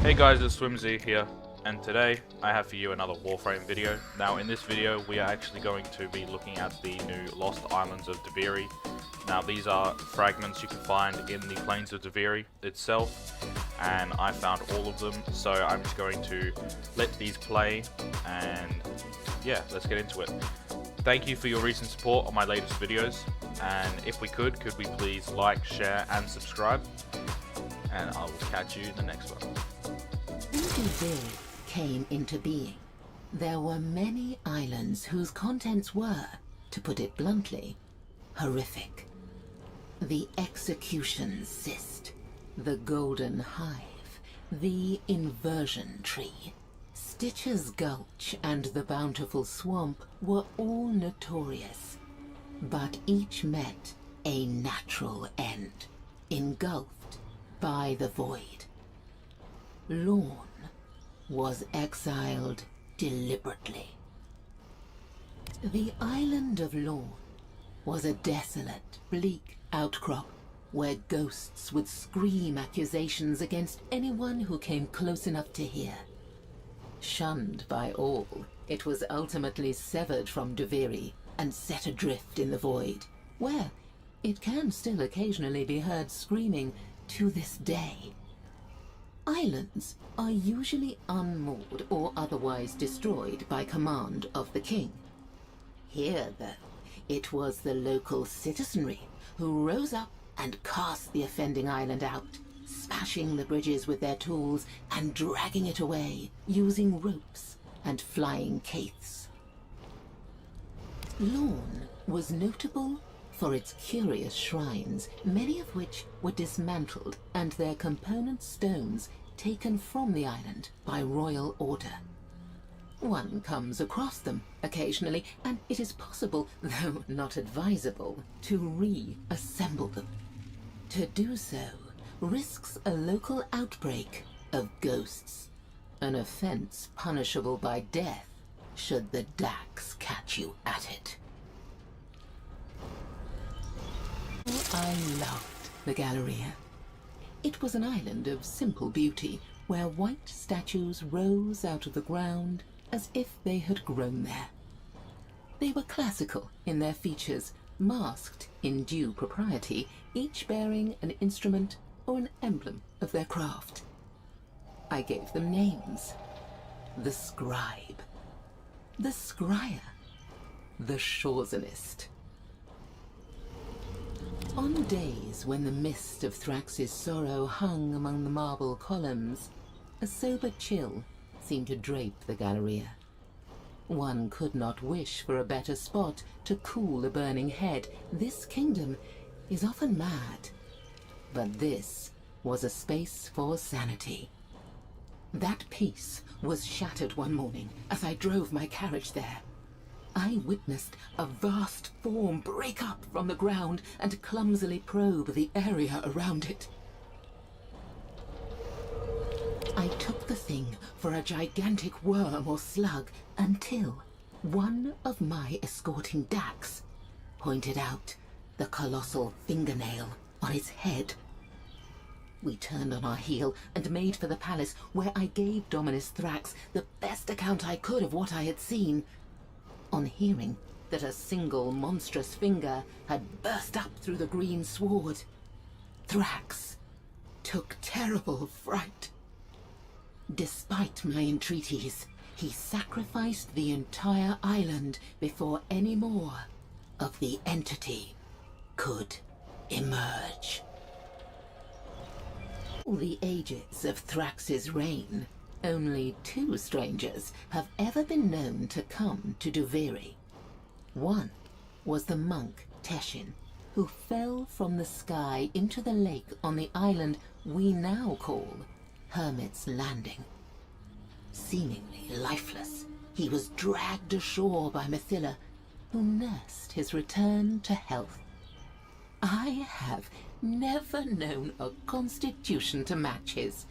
Hey guys, it's Swimzyy here, and today I have for you another Warframe video. Now in this video we are actually going to be looking at the new Lost Islands of Duviri. Now these are fragments you can find in the plains of Duviri itself, and I found all of them, so I'm just going to let these play, and yeah, let's get into it. Thank you for your recent support on my latest videos, and if we could we please like, share and subscribe, and I will catch you in the next one. When Duviri came into being, there were many islands whose contents were, to put it bluntly, horrific. The Execution Cyst, the Golden Hive, the Inversion Tree, Stitcher's Gulch and the Bountiful Swamp were all notorious, but each met a natural end, engulfed by the void. Lorne was exiled deliberately. The island of Lorne was a desolate, bleak outcrop where ghosts would scream accusations against anyone who came close enough to hear. Shunned by all, it was ultimately severed from Duviri and set adrift in the void, where it can still occasionally be heard screaming to this day. Islands are usually unmoored or otherwise destroyed by command of the king. Here, though, it was the local citizenry who rose up and cast the offending island out, smashing the bridges with their tools and dragging it away using ropes and flying caiths. Lorne was notable for its curious shrines, many of which were dismantled and their component stones taken from the island by royal order. One comes across them occasionally, and it is possible, though not advisable, to reassemble them. To do so risks a local outbreak of ghosts, an offense punishable by death should the Dax catch you at it. I loved the Galleria. It was an island of simple beauty, where white statues rose out of the ground as if they had grown there. They were classical in their features, masked in due propriety, each bearing an instrument or an emblem of their craft. I gave them names. The Scribe, the Scryer, the Shawsonist. On days when the mist of Thrax's sorrow hung among the marble columns, a sober chill seemed to drape the Galleria. One could not wish for a better spot to cool a burning head. This kingdom is often mad, but this was a space for sanity. That peace was shattered one morning as I drove my carriage there. I witnessed a vast form break up from the ground and clumsily probe the area around it. I took the thing for a gigantic worm or slug until one of my escorting Dax pointed out the colossal fingernail on its head. We turned on our heel and made for the palace, where I gave Dominus Thrax the best account I could of what I had seen. On hearing that a single monstrous finger had burst up through the green sward, Thrax took terrible fright. Despite my entreaties, he sacrificed the entire island before any more of the entity could emerge. All the ages of Thrax's reign, only 2 strangers have ever been known to come to Duviri. One was the monk Teshin, who fell from the sky into the lake on the island we now call Hermit's Landing. Seemingly lifeless, he was dragged ashore by Mathila, who nursed his return to health. I have never known a constitution to match his,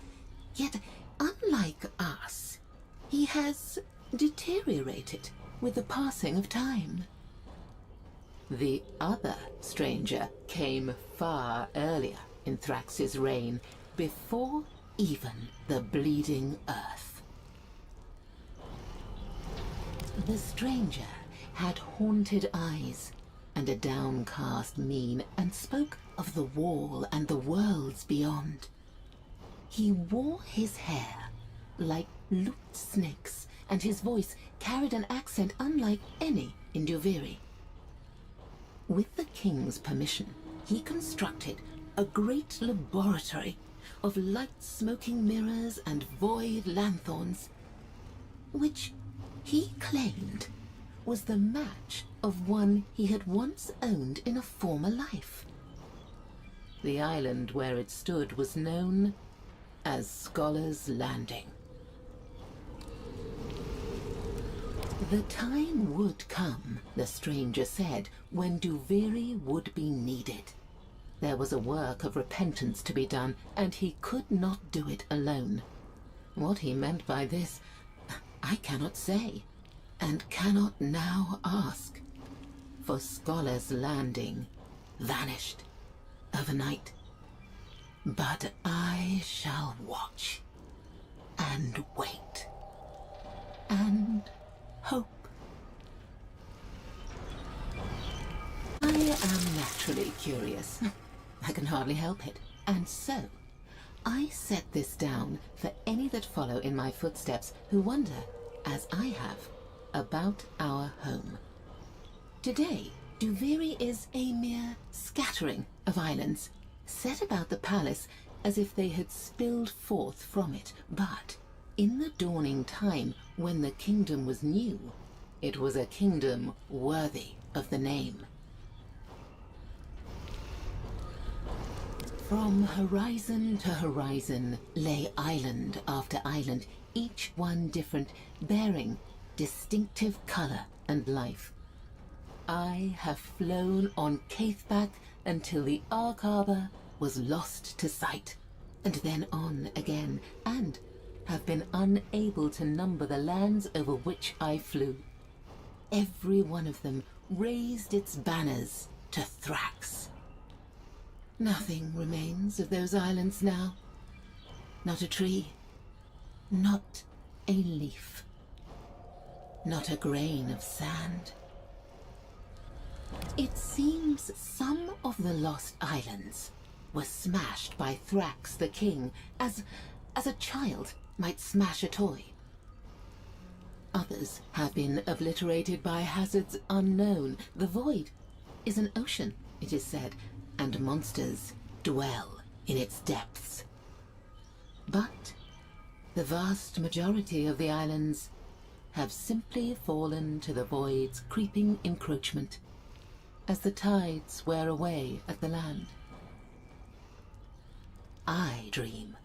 yet unlike us, he has deteriorated with the passing of time. The other stranger came far earlier in Thrax's reign, before even the bleeding earth. The stranger had haunted eyes and a downcast mien, and spoke of the wall and the worlds beyond. He wore his hair like looped snakes, and his voice carried an accent unlike any in Duviri. With the king's permission, he constructed a great laboratory of light-smoking mirrors and void lanthorns, which he claimed was the match of one he had once owned in a former life. The island where it stood was known as Scholar's Landing. The time would come, the stranger said, when Duviri would be needed. There was a work of repentance to be done, and he could not do it alone. What he meant by this, I cannot say, and cannot now ask. For Scholar's Landing vanished overnight. But I shall watch, and wait, and hope. I am naturally curious. I can hardly help it. And so, I set this down for any that follow in my footsteps who wonder, as I have, about our home. Today, Duviri is a mere scattering of islands, set about the palace as if they had spilled forth from it. But in the dawning time, when the kingdom was new, it was a kingdom worthy of the name. From horizon to horizon lay island after island, each one different, bearing distinctive color and life. I have flown on Caithback until the Ark Harbor was lost to sight, and then on again, and have been unable to number the lands over which I flew. Every one of them raised its banners to Thrax. Nothing remains of those islands now. Not a tree, not a leaf, not a grain of sand. It seems some of the lost islands were smashed by Thrax the king, as a child might smash a toy. Others have been obliterated by hazards unknown. The void is an ocean, it is said, and monsters dwell in its depths. But the vast majority of the islands have simply fallen to the void's creeping encroachment as the tides wear away at the land. I dream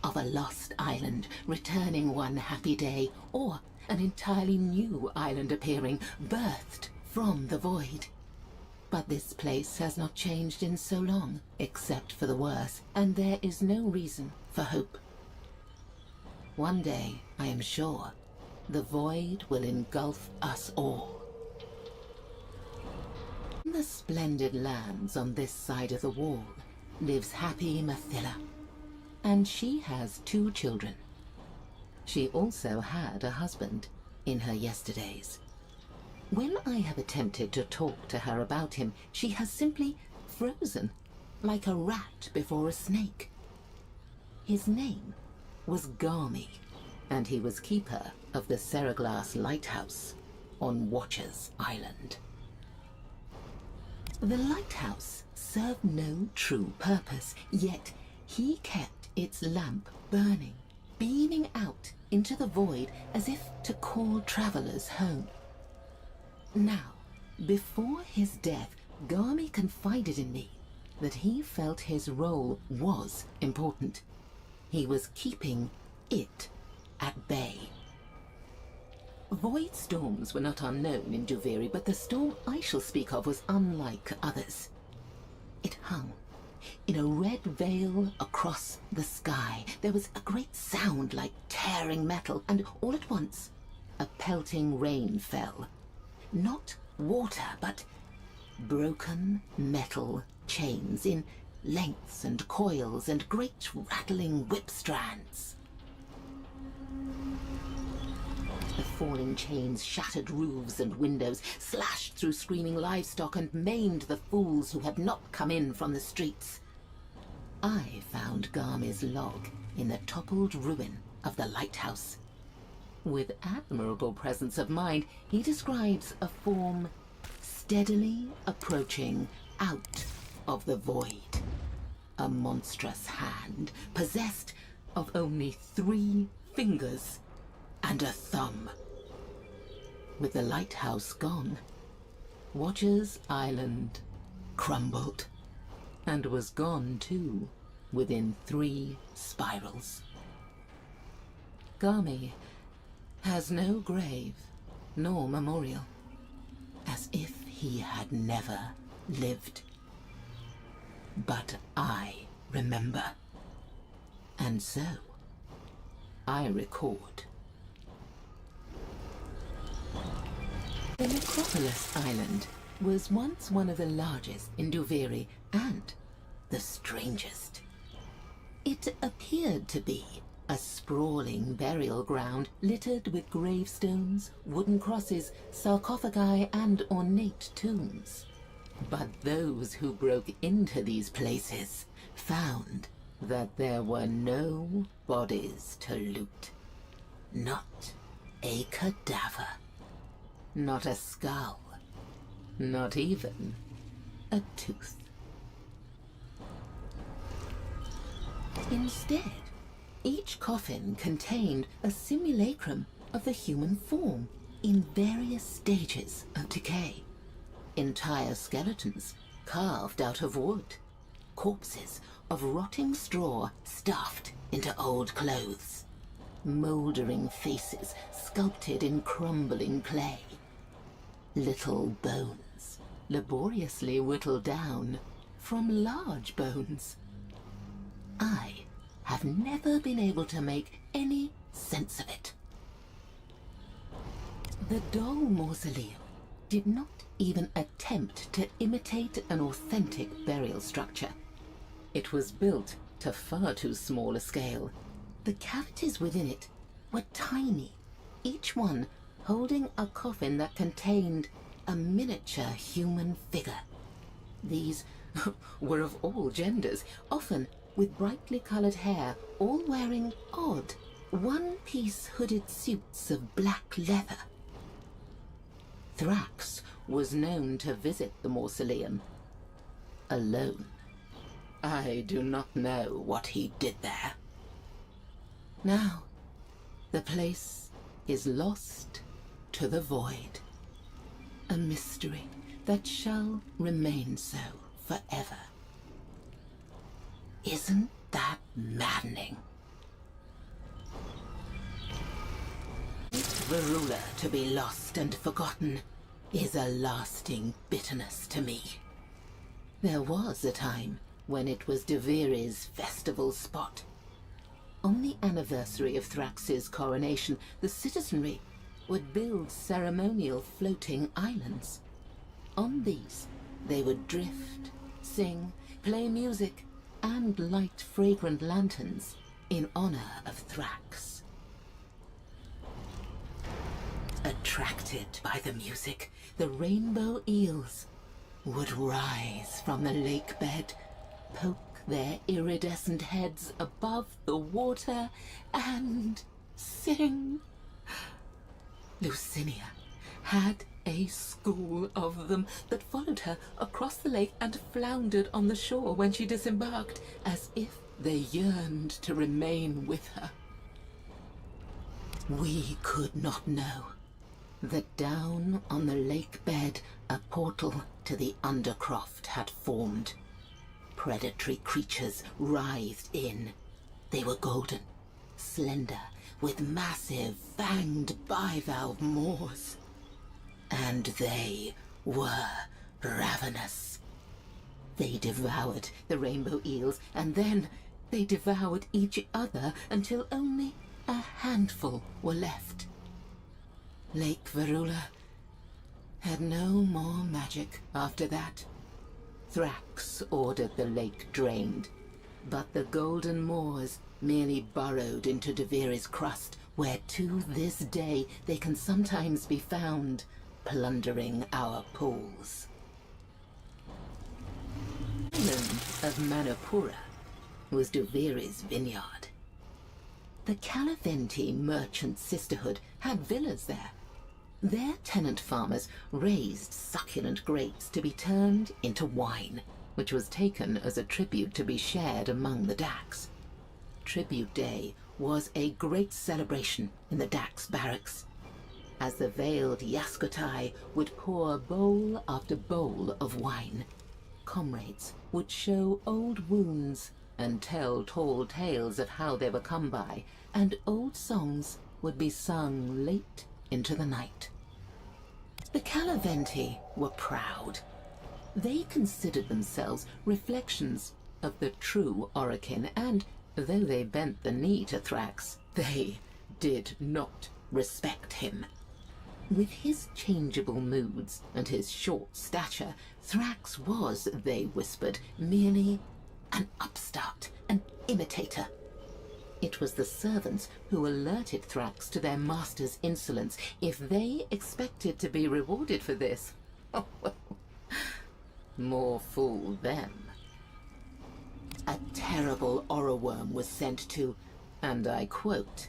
of a lost island returning one happy day, or an entirely new island appearing, birthed from the void. But this place has not changed in so long, except for the worse, and there is no reason for hope. One day, I am sure, the void will engulf us all. In the splendid lands on this side of the wall lives happy Mathila, and she has 2 children. She also had a husband in her yesterdays. When I have attempted to talk to her about him, she has simply frozen, like a rat before a snake. His name was Garmy, and he was keeper of the Seraglass Lighthouse on Watcher's Island. The lighthouse served no true purpose, yet he kept its lamp burning, beaming out into the void as if to call travelers home. Now, before his death, Garmy confided in me that he felt his role was important. He was keeping it at bay. Void storms were not unknown in Duviri, but the storm I shall speak of was unlike others. It hung in a red veil across the sky. There was a great sound like tearing metal, and all at once a pelting rain fell. Not water, but broken metal chains in lengths and coils and great rattling whip strands. The falling chains shattered roofs and windows, slashed through screaming livestock, and maimed the fools who had not come in from the streets. I found Garmy's log in the toppled ruin of the lighthouse. With admirable presence of mind, he describes a form steadily approaching out of the void. A monstrous hand possessed of only 3 fingers and a thumb. With the lighthouse gone, Watcher's Island crumbled, and was gone too within 3 spirals. Garmy has no grave nor memorial, as if he had never lived. But I remember, and so I record. The Necropolis Island was once one of the largest in Duviri and the strangest. It appeared to be a sprawling burial ground littered with gravestones, wooden crosses, sarcophagi, and ornate tombs. But those who broke into these places found that there were no bodies to loot. Not a cadaver. Not a skull. Not even a tooth. Instead, each coffin contained a simulacrum of the human form in various stages of decay. Entire skeletons carved out of wood. Corpses of rotting straw stuffed into old clothes. Mouldering faces sculpted in crumbling clay. Little bones laboriously whittled down from large bones. I have never been able to make any sense of it. The doll mausoleum did not even attempt to imitate an authentic burial structure. It was built to far too small a scale. The cavities within it were tiny, each one holding a coffin that contained a miniature human figure. These were of all genders, often with brightly colored hair, all wearing odd, one-piece hooded suits of black leather. Thrax was known to visit the mausoleum alone. I do not know what he did there. Now, the place is lost to the void. A mystery that shall remain so forever. Isn't that maddening? Varula to be lost and forgotten is a lasting bitterness to me. There was a time when it was Duviri's festival spot. On the anniversary of Thrax's coronation, the citizenry would build ceremonial floating islands. On these, they would drift, sing, play music, and light fragrant lanterns in honor of Thrax. Attracted by the music, the rainbow eels would rise from the lake bed, poke their iridescent heads above the water, and sing. Lucinia had a school of them that followed her across the lake and floundered on the shore when she disembarked, as if they yearned to remain with her. We could not know that down on the lake bed a portal to the Undercroft had formed. Predatory creatures writhed in. They were golden, slender, with massive fanged bivalve maws. And they were ravenous. They devoured the rainbow eels, and then they devoured each other until only a handful were left. Lake Varula had no more magic after that. Thrax ordered the lake drained, but the golden moors merely burrowed into Duviri's crust, where to this day they can sometimes be found, plundering our pools. The island of Manipura was Duviri's vineyard. The Calaventi Merchant Sisterhood had villas there. Their tenant farmers raised succulent grapes to be turned into wine, which was taken as a tribute to be shared among the Dax. Tribute Day was a great celebration in the Dax barracks, as the veiled Yaskotai would pour bowl after bowl of wine. Comrades would show old wounds and tell tall tales of how they were come by, and old songs would be sung late into the night. The Calaventi were proud. They considered themselves reflections of the true Orokin, and though they bent the knee to Thrax, they did not respect him. With his changeable moods and his short stature, Thrax was, they whispered, merely an upstart, an imitator. It was the servants who alerted Thrax to their master's insolence. If they expected to be rewarded for this, oh well, more fool them. A terrible Orroworm was sent to, and I quote,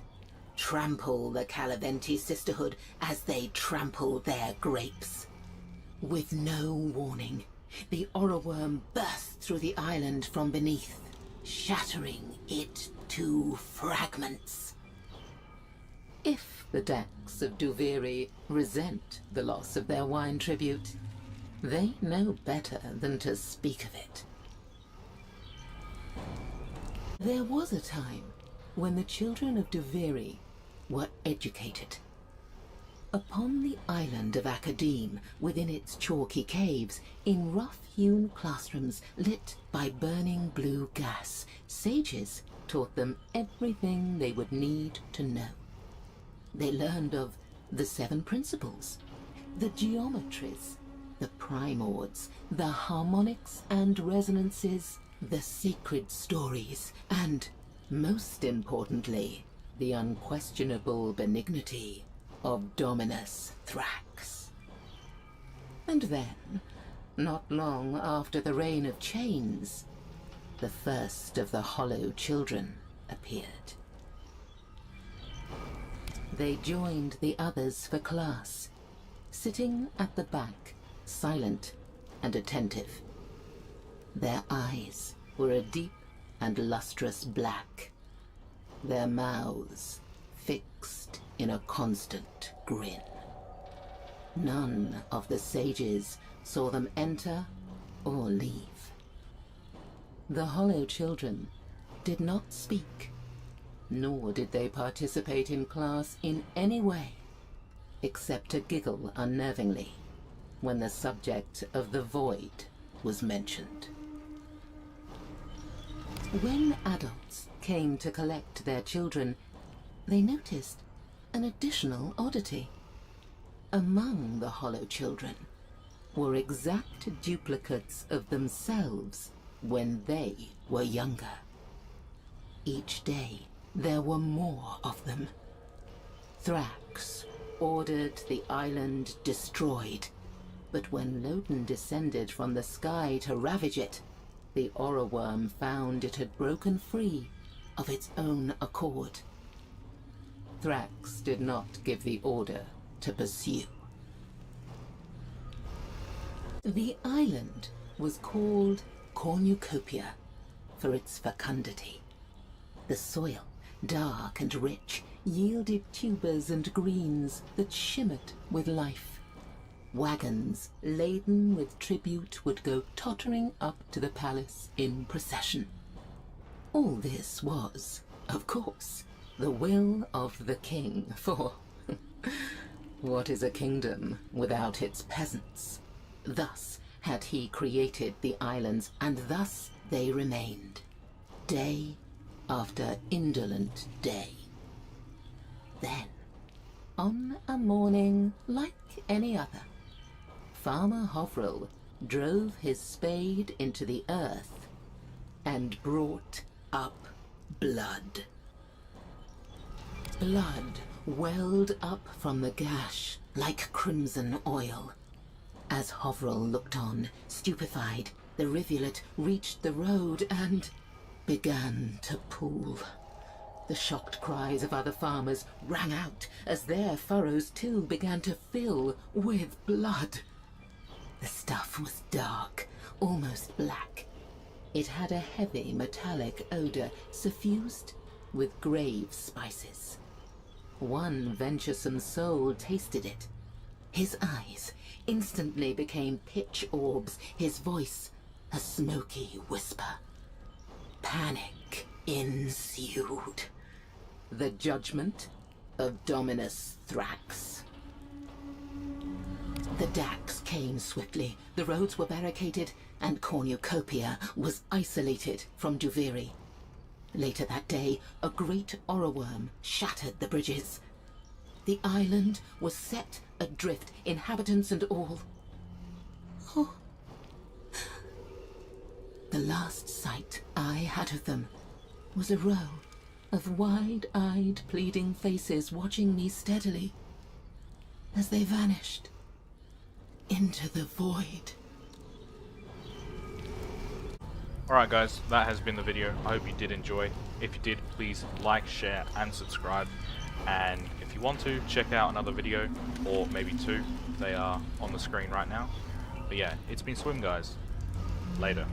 trample the Calaventi Sisterhood as they trample their grapes. With no warning, the Orroworm burst through the island from beneath, shattering it to fragments. If the Dax of Duviri resent the loss of their wine tribute, they know better than to speak of it. There was a time when the children of Duviri were educated. Upon the island of Academe, within its chalky caves, in rough-hewn classrooms lit by burning blue gas, sages taught them everything they would need to know. They learned of the 7 principles, the geometries, the primords, the harmonics and resonances, the sacred stories, and, most importantly, the unquestionable benignity of Dominus Thrax. And then, not long after the reign of chains, the first of the Hollow Children appeared. They joined the others for class, sitting at the back, silent and attentive. Their eyes were a deep and lustrous black, their mouths fixed in a constant grin. None of the sages saw them enter or leave. The Hollow Children did not speak, nor did they participate in class in any way, except to giggle unnervingly when the subject of the Void was mentioned. When adults came to collect their children, they noticed an additional oddity. Among the Hollow Children were exact duplicates of themselves when they were younger. Each day there were more of them. Thrax ordered the island destroyed, but when Loden descended from the sky to ravage it, the Orroworm found it had broken free of its own accord. Thrax did not give the order to pursue. The island was called Cornucopia for its fecundity. The soil, dark and rich, yielded tubers and greens that shimmered with life. Wagons laden with tribute would go tottering up to the palace in procession. All this was, of course, the will of the king, for what is a kingdom without its peasants? Thus had he created the islands, and thus they remained, day after indolent day. Then, on a morning like any other, Farmer Hovril drove his spade into the earth, and brought up blood. Blood welled up from the gash like crimson oil. As Hovril looked on, stupefied, the rivulet reached the road and began to pool. The shocked cries of other farmers rang out as their furrows too began to fill with blood. The stuff was dark, almost black. It had a heavy metallic odor suffused with grave spices. One venturesome soul tasted it. His eyes instantly became pitch orbs, his voice a smoky whisper. Panic ensued. The judgment of Dominus Thrax. The Dax came swiftly, the roads were barricaded, and Cornucopia was isolated from Duviri. Later that day, a great orreworm shattered the bridges. The island was set adrift, inhabitants and all. Oh. The last sight I had of them was a row of wide-eyed, pleading faces watching me steadily as they vanished into the void. Alright guys, that has been the video. I hope you did enjoy. If you did, please like, share and subscribe. And if you want to, check out another video, or maybe two. They are on the screen right now. But yeah, it's been Swim guys. Later.